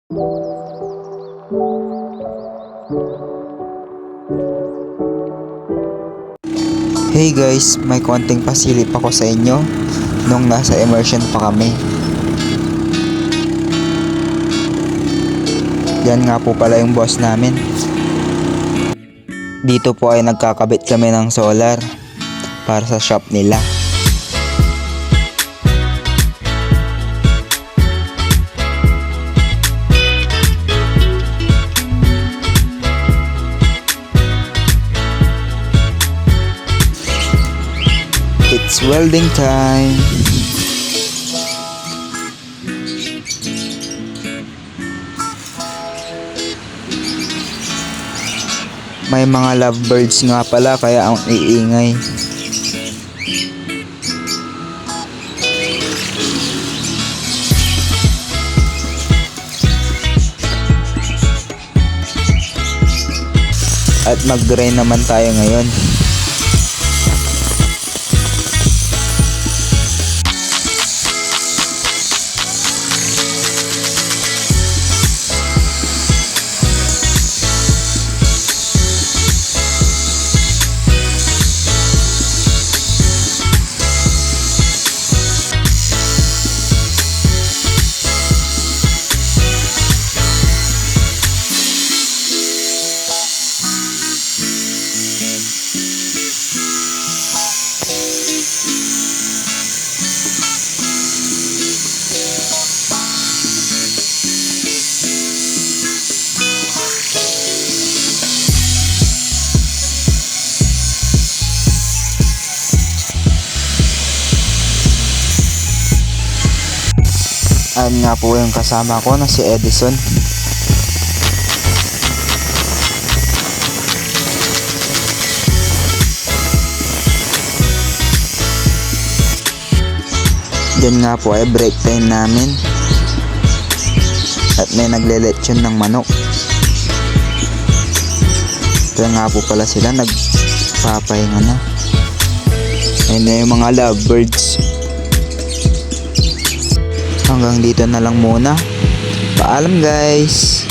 Hey guys, may konting pasilip ako sa inyo nung nasa immersion pa kami. Yan nga po pala yung boss namin. Dito po ay nagkakabit kami ng solar para sa shop nila. It's welding time. May mga lovebirds nga pala kaya ang iingay. At mag-grind naman tayo ngayon. Ayan nga po yung kasama ko na si Edison. Diyan nga po ay break time namin. At may nagle-lechon ng manok. Ito nga po pala sila, nagpapahinga na. Ayun na yung mga lovebirds. Hanggang dito na lang muna. Paalam guys!